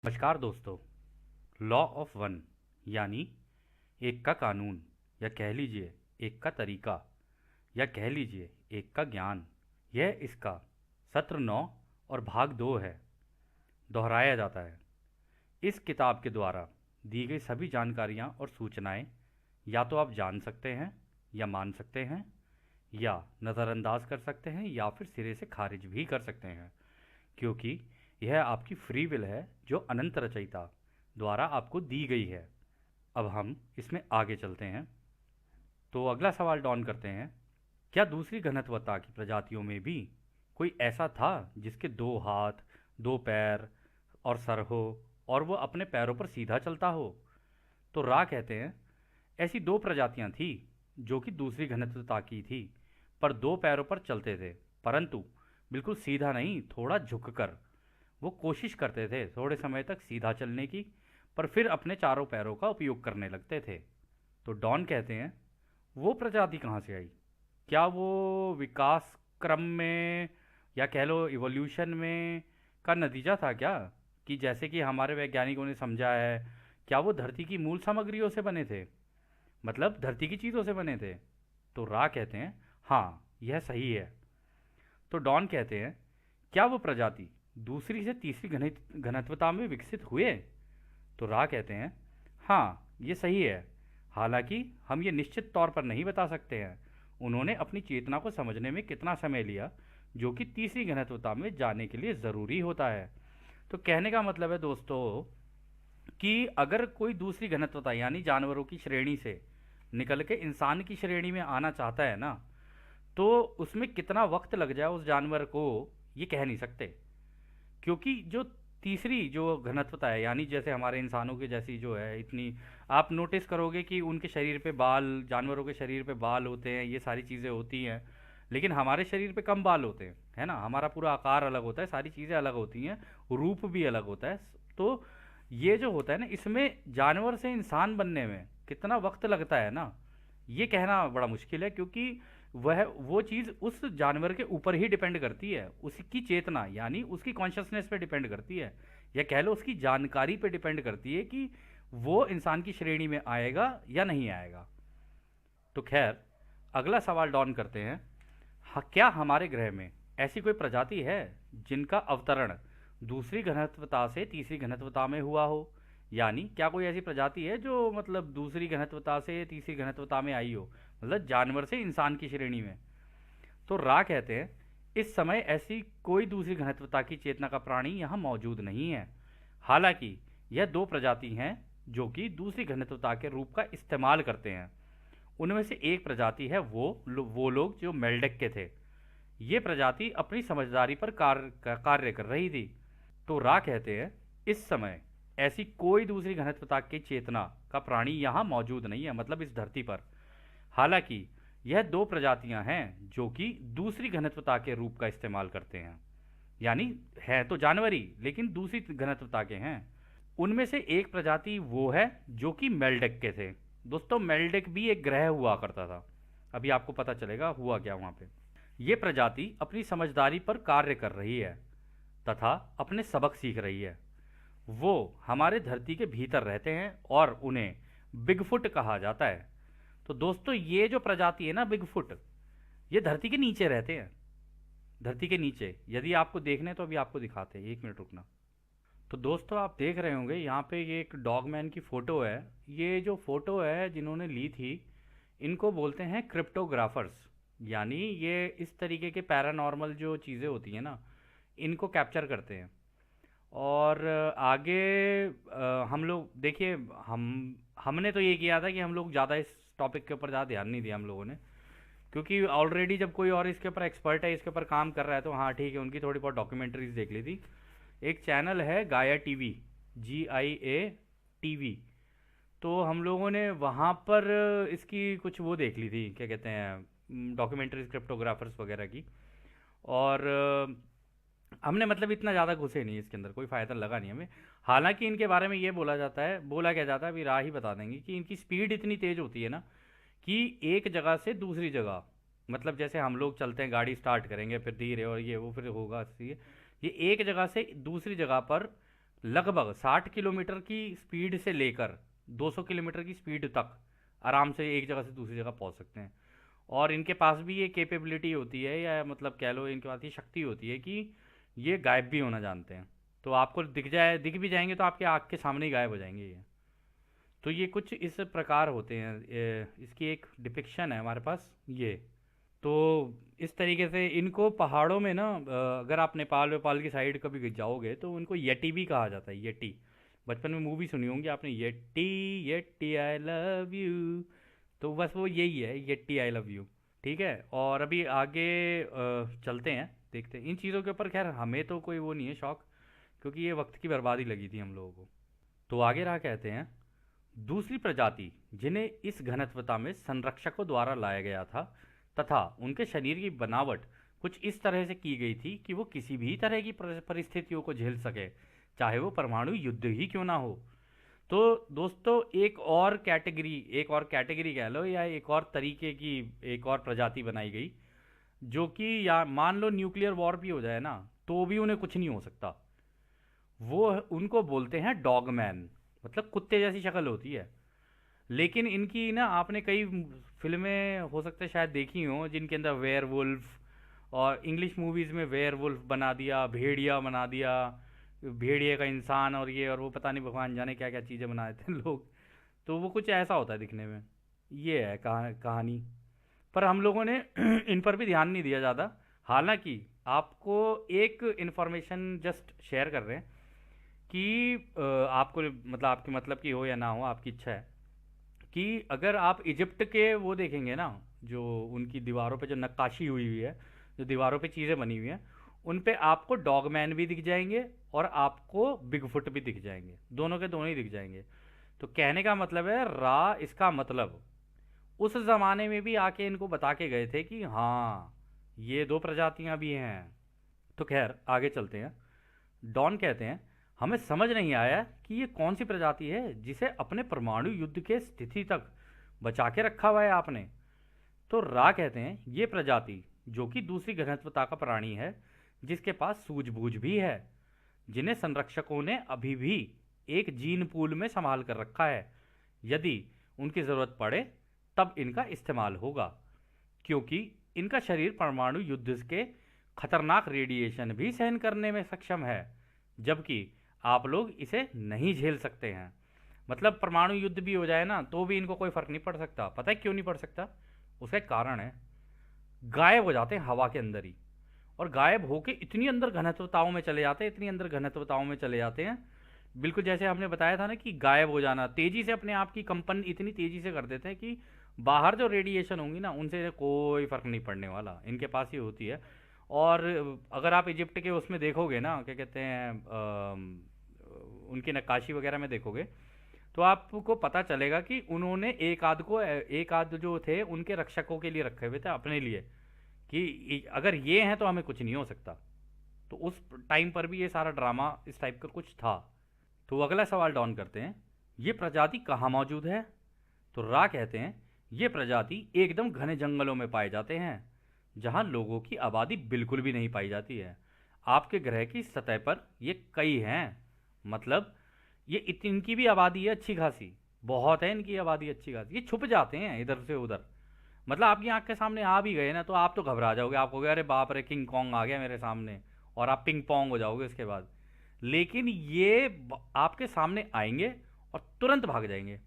नमस्कार दोस्तों। Law of one यानी एक का कानून, या कह लीजिए एक का तरीका, या कह लीजिए एक का ज्ञान, यह इसका सत्र 9 और भाग 2 है। दोहराया जाता है। इस किताब के द्वारा दी गई सभी जानकारियाँ और सूचनाएं या तो आप जान सकते हैं, या मान सकते हैं, या नज़रअंदाज कर सकते हैं, या फिर सिरे से खारिज भी कर सकते हैं, क्योंकि यह आपकी फ्री विल है जो अनंत रचयिता द्वारा आपको दी गई है। अब हम इसमें आगे चलते हैं। तो अगला सवाल डॉन करते हैं, क्या दूसरी घनत्वता की प्रजातियों में भी कोई ऐसा था जिसके 2 हाथ, 2 पैर और सर हो, और वो अपने पैरों पर सीधा चलता हो? तो रा कहते हैं, ऐसी 2 प्रजातियां थी जो कि दूसरी घनत्वता की थी, पर 2 पैरों पर चलते थे, परंतु बिल्कुल सीधा नहीं, थोड़ा झुककर। वो कोशिश करते थे थोड़े समय तक सीधा चलने की, पर फिर अपने चारों पैरों का उपयोग करने लगते थे। तो डॉन कहते हैं, वो प्रजाति कहाँ से आई? क्या वो विकास क्रम में, या कह लो इवोल्यूशन में का नतीजा था क्या? कि जैसे कि हमारे वैज्ञानिकों ने समझा है, क्या वो धरती की मूल सामग्रियों से बने थे, मतलब धरती की चीज़ों से बने थे? तो रा कहते हैं, हाँ यह सही है। तो डॉन कहते हैं, क्या वो प्रजाति दूसरी से तीसरी घनत्वता में विकसित हुए? तो रा कहते हैं, हाँ ये सही है, हालांकि हम ये निश्चित तौर पर नहीं बता सकते हैं उन्होंने अपनी चेतना को समझने में कितना समय लिया, जो कि तीसरी घनत्वता में जाने के लिए ज़रूरी होता है। तो कहने का मतलब है दोस्तों कि अगर कोई दूसरी घनत्वता यानी जानवरों की श्रेणी से निकल के इंसान की श्रेणी में आना चाहता है ना, तो उसमें कितना वक्त लग जाए उस जानवर को, ये कह नहीं सकते। क्योंकि जो तीसरी जो घनत्वता है, यानी जैसे हमारे इंसानों की जैसी जो है इतनी, आप नोटिस करोगे कि उनके शरीर पे बाल, जानवरों के शरीर पे बाल होते हैं, ये सारी चीज़ें होती हैं, लेकिन हमारे शरीर पे कम बाल होते हैं, है ना। हमारा पूरा आकार अलग होता है, सारी चीज़ें अलग होती हैं, रूप भी अलग होता है। तो ये जो होता है ना, इसमें जानवर से इंसान बनने में कितना वक्त लगता है ना, ये कहना बड़ा मुश्किल है, क्योंकि वह वो चीज़ उस जानवर के ऊपर ही डिपेंड करती है, उसकी चेतना यानी उसकी कॉन्शियसनेस पे डिपेंड करती है, या कह लो उसकी जानकारी पे डिपेंड करती है कि वो इंसान की श्रेणी में आएगा या नहीं आएगा। तो खैर, अगला सवाल डॉन करते हैं, क्या हमारे ग्रह में ऐसी कोई प्रजाति है जिनका अवतरण दूसरी घनत्वता से तीसरी घनत्वता में हुआ हो? यानी क्या कोई ऐसी प्रजाति है जो मतलब दूसरी घनत्वता से तीसरी घनत्वता में आई हो, मतलब जानवर से इंसान की श्रेणी में? तो रा कहते हैं, इस समय ऐसी कोई दूसरी घनत्वता की चेतना का प्राणी यहाँ मौजूद नहीं है, हालांकि यह 2 प्रजाति हैं जो कि दूसरी घनत्वता के रूप का इस्तेमाल करते हैं। उनमें से एक प्रजाति है वो लोग जो मेल्डेक के थे। ये प्रजाति अपनी समझदारी पर कार्य कर रही थी। तो रा कहते हैं, इस समय ऐसी कोई दूसरी घनत्वता की चेतना का प्राणी यहाँ मौजूद नहीं है, मतलब इस धरती पर। हालांकि यह 2 प्रजातियां हैं जो कि दूसरी घनत्वता के रूप का इस्तेमाल करते हैं, यानी है तो जानवरी लेकिन दूसरी घनत्वता के हैं। उनमें से एक प्रजाति वो है जो कि मेल्डेक के थे। दोस्तों, मेल्डेक भी एक ग्रह हुआ करता था, अभी आपको पता चलेगा हुआ क्या वहाँ पे। ये प्रजाति अपनी समझदारी पर कार्य कर रही है तथा अपने सबक सीख रही है। वो हमारे धरती के भीतर रहते हैं और उन्हें बिगफुट कहा जाता है। तो दोस्तों, ये जो प्रजाति है ना बिगफुट, ये धरती के नीचे रहते हैं, धरती के नीचे। यदि आपको देखने तो अभी आपको दिखाते हैं, 1 मिनट रुकना। तो दोस्तों, आप देख रहे होंगे यहाँ पे ये एक डॉगमैन की फ़ोटो है। ये जो फ़ोटो है जिन्होंने ली थी, इनको बोलते हैं क्रिप्टोग्राफर्स, यानी ये इस तरीके के पैरानॉर्मल जो चीज़ें होती हैं ना, इनको कैप्चर करते हैं। और आगे हम लोग देखिए, हमने तो ये किया था कि हम लोग ज़्यादा इस टॉपिक के ऊपर ज़्यादा ध्यान नहीं दिया हम लोगों ने, क्योंकि ऑलरेडी जब कोई और इसके ऊपर एक्सपर्ट है, इसके ऊपर काम कर रहा है, तो हाँ ठीक है, उनकी थोड़ी बहुत डॉक्यूमेंट्रीज देख ली थी। एक चैनल है गाया टीवी, GIA TV। तो हम लोगों ने वहाँ पर इसकी कुछ वो देख ली थी, क्या कहते हैं, डॉक्यूमेंट्रीज क्रिप्टोग्राफर्स वगैरह की। और हमने मतलब इतना ज़्यादा घुसे नहीं इसके अंदर, कोई फ़ायदा लगा नहीं हमें। हालांकि इनके बारे में ये बोला जाता है, बोला क्या जाता है, अभी राह ही बता देंगे, कि इनकी स्पीड इतनी तेज़ होती है ना कि एक जगह से दूसरी जगह, मतलब जैसे हम लोग चलते हैं, गाड़ी स्टार्ट करेंगे फिर धीरे और ये वो फिर होगा, ये एक जगह से दूसरी जगह पर लगभग 60 किलोमीटर की स्पीड से लेकर 200 किलोमीटर की स्पीड तक आराम से एक जगह से दूसरी जगह पहुंच सकते हैं। और इनके पास भी ये कैपेबिलिटी होती है, या मतलब कह लो इनके पास ये शक्ति होती है कि ये गायब भी होना जानते हैं। तो आपको दिख भी जाएंगे तो आपके आँख के सामने ही गायब हो जाएंगे ये। तो ये कुछ इस प्रकार होते हैं, इसकी एक डिपिक्शन है हमारे पास ये। तो इस तरीके से इनको पहाड़ों में ना, अगर आप नेपाल वेपाल की साइड कभी जाओगे तो उनको येटी भी कहा जाता है, येटी। बचपन में मूवी सुनी होंगी आपने, Yeti Yeti I love you. तो बस वो यही है, येटी आई लव यू। ठीक है, और अभी आगे चलते हैं, देखते हैं इन चीज़ों के ऊपर। खैर हमें तो कोई वो नहीं है शौक, क्योंकि ये वक्त की बर्बादी लगी थी हम लोगों को। तो आगे रहा, कहते हैं दूसरी प्रजाति जिन्हें इस घनत्वता में संरक्षकों द्वारा लाया गया था तथा उनके शरीर की बनावट कुछ इस तरह से की गई थी कि वो किसी भी तरह की परिस्थितियों को झेल सके, चाहे वो परमाणु युद्ध ही क्यों ना हो। तो दोस्तों एक और कैटेगरी कह लो, या एक और तरीके की एक और प्रजाति बनाई गई, जो कि या मान लो न्यूक्लियर वॉर भी हो जाए ना तो भी उन्हें कुछ नहीं हो सकता। वो उनको बोलते हैं डॉगमैन, मतलब कुत्ते जैसी शक्ल होती है। लेकिन इनकी ना आपने कई फिल्में हो सकता है शायद देखी हो जिनके अंदर वेयर वुल्फ, और इंग्लिश मूवीज़ में वेयर वुल्फ बना दिया, भेड़िया बना दिया, भेड़िए का इंसान, और ये और वो पता नहीं भगवान जाने क्या क्या चीज़ें बनाए थे लोग। तो वो कुछ ऐसा होता है दिखने में। ये है कहानी। पर हम लोगों ने इन पर भी ध्यान नहीं दिया ज़्यादा। हालांकि आपको एक इन्फॉर्मेशन जस्ट शेयर कर रहे हैं कि आपको मतलब आपकी मतलब की हो या ना हो, आपकी इच्छा है कि अगर आप इजिप्ट के वो देखेंगे ना, जो उनकी दीवारों पे जो नक्काशी हुई हुई है, जो दीवारों पे चीज़ें बनी हुई हैं, उन पे आपको डॉगमैन भी दिख जाएंगे और आपको बिगफुट भी दिख जाएंगे, दोनों के दोनों ही दिख जाएंगे। तो कहने का मतलब है रा, इसका मतलब उस ज़माने में भी आके इनको बता के गए थे कि हाँ ये दो प्रजातियां भी हैं। तो खैर आगे चलते हैं। डॉन कहते हैं हमें समझ नहीं आया कि ये कौन सी प्रजाति है जिसे अपने परमाणु युद्ध के स्थिति तक बचा के रखा हुआ है आपने। तो रा कहते हैं ये प्रजाति जो कि दूसरी घनत्वता का प्राणी है, जिसके पास सूझबूझ भी है, जिन्हें संरक्षकों ने अभी भी एक जीन पूल में संभाल कर रखा है। यदि उनकी ज़रूरत पड़े तब इनका इस्तेमाल होगा, क्योंकि इनका शरीर परमाणु युद्ध के खतरनाक रेडिएशन भी सहन करने में सक्षम है, जबकि आप लोग इसे नहीं झेल सकते हैं। मतलब परमाणु युद्ध भी हो जाए ना तो भी इनको कोई फर्क नहीं पड़ सकता। पता है क्यों नहीं पड़ सकता? उसका एक कारण है, गायब हो जाते हैं हवा के अंदर ही। और गायब होके इतनी अंदर घनत्वताओं में चले जाते हैं, इतनी अंदर घनत्वताओं में चले जाते हैं, बिल्कुल जैसे हमने बताया था ना कि गायब हो जाना, तेजी से अपने आप की कंपन इतनी तेजी से कर देते हैं कि बाहर जो रेडिएशन होंगी ना उनसे कोई फर्क नहीं पड़ने वाला, इनके पास ही होती है। और अगर आप इजिप्ट के उसमें देखोगे ना, क्या कहते हैं, उनकी नक्काशी वगैरह में देखोगे तो आपको पता चलेगा कि उन्होंने एक आध जो थे उनके रक्षकों के लिए रखे हुए थे अपने लिए, कि अगर ये हैं तो हमें कुछ नहीं हो सकता। तो उस टाइम पर भी ये सारा ड्रामा इस टाइप का कुछ था। तो अगला सवाल डॉन करते हैं ये प्रजाति कहाँ मौजूद है। तो रा कहते हैं ये प्रजाति एकदम घने जंगलों में पाए जाते हैं, जहाँ लोगों की आबादी बिल्कुल भी नहीं पाई जाती है। आपके ग्रह की सतह पर ये कई हैं, मतलब ये इनकी भी आबादी है अच्छी खासी, बहुत है इनकी आबादी अच्छी खासी। ये छुप जाते हैं इधर से उधर, मतलब आपकी आंख के सामने आ भी गए ना तो आप तो घबरा जाओगे, आप कहोगे अरे बाप रे किंग कॉन्ग आ गया मेरे सामने, और आप पिंग पोंग हो जाओगे उसके बाद। लेकिन ये आपके सामने आएंगे और तुरंत भाग जाएंगे।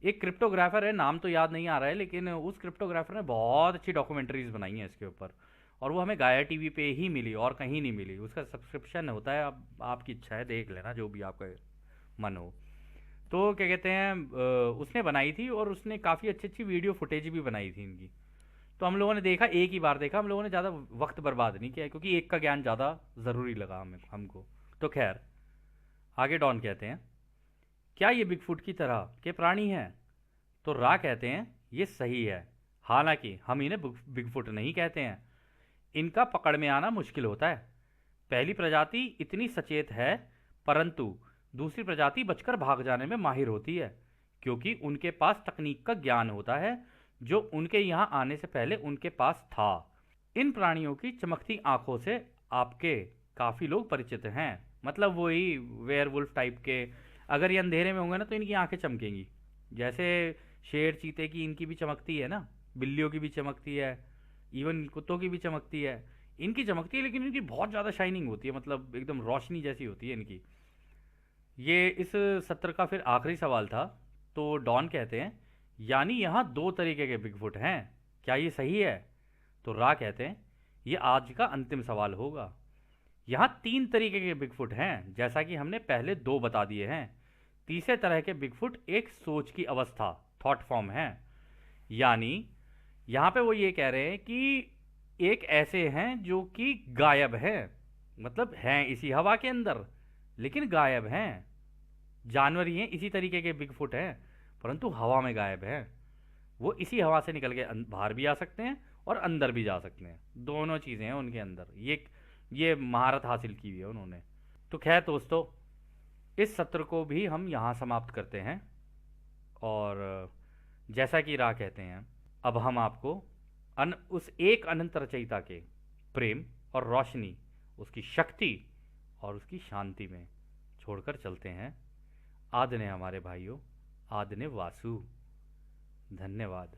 एक क्रिप्टोग्राफर है, नाम तो याद नहीं आ रहा है, लेकिन उस क्रिप्टोग्राफर ने बहुत अच्छी डॉक्यूमेंट्रीज बनाई हैं इसके ऊपर, और वो हमें गाया टीवी पे ही मिली और कहीं नहीं मिली। उसका सब्सक्रिप्शन होता है, अब आपकी इच्छा है देख लेना जो भी आपका मन हो। तो क्या कहते हैं, उसने बनाई थी और उसने काफ़ी अच्छी अच्छी वीडियो फुटेज भी बनाई थी इनकी। तो हम लोगों ने देखा, एक ही बार देखा हम लोगों ने, ज़्यादा वक्त बर्बाद नहीं किया क्योंकि एक का ज्ञान ज़्यादा ज़रूरी लगा हमें हमको। तो खैर आगे डॉन कहते हैं क्या ये बिगफुट की तरह के प्राणी हैं। तो रा कहते हैं ये सही है, हालांकि हम इन्हें बिगफुट नहीं कहते हैं। इनका पकड़ में आना मुश्किल होता है। पहली प्रजाति इतनी सचेत है, परंतु दूसरी प्रजाति बचकर भाग जाने में माहिर होती है, क्योंकि उनके पास तकनीक का ज्ञान होता है जो उनके यहाँ आने से पहले उनके पास था। इन प्राणियों की चमकती आंखों से आपके काफ़ी लोग परिचित हैं, मतलब वही वेयरवुल्फ टाइप के। अगर ये अंधेरे में होंगे ना तो इनकी आंखें चमकेंगी, जैसे शेर चीते की इनकी भी चमकती है ना, बिल्लियों की भी चमकती है, इवन कुत्तों की भी चमकती है। इनकी चमकती है लेकिन इनकी बहुत ज़्यादा शाइनिंग होती है, मतलब एकदम रोशनी जैसी होती है इनकी। ये इस सत्र का फिर आखिरी सवाल था। तो डॉन कहते हैं, यानी यहाँ दो तरीके के बिगफुट हैं, क्या ये सही है? तो रा कहते हैं, ये आज का अंतिम सवाल होगा। यहाँ तीन तरीके के बिगफुट हैं, जैसा कि हमने पहले दो बता दिए हैं। तीसरे तरह के बिगफुट एक सोच की अवस्था, थॉट फॉर्म है। यानी यहाँ पे वो ये कह रहे हैं कि एक ऐसे हैं जो कि गायब हैं, मतलब हैं इसी हवा के अंदर लेकिन गायब हैं। जानवर ही हैं, इसी तरीके के बिगफुट हैं, परंतु हवा में गायब हैं। वो इसी हवा से निकल के बाहर भी आ सकते हैं और अंदर भी जा सकते हैं, दोनों चीज़ें हैं उनके अंदर। ये महारत हासिल की हुई है उन्होंने। तो खैर दोस्तों, इस सत्र को भी हम यहाँ समाप्त करते हैं। और जैसा कि राह कहते हैं, अब हम आपको उस एक अनंत रचयिता के प्रेम और रोशनी, उसकी शक्ति और उसकी शांति में छोड़कर चलते हैं। आदने हमारे भाइयों, आदने वासु। धन्यवाद।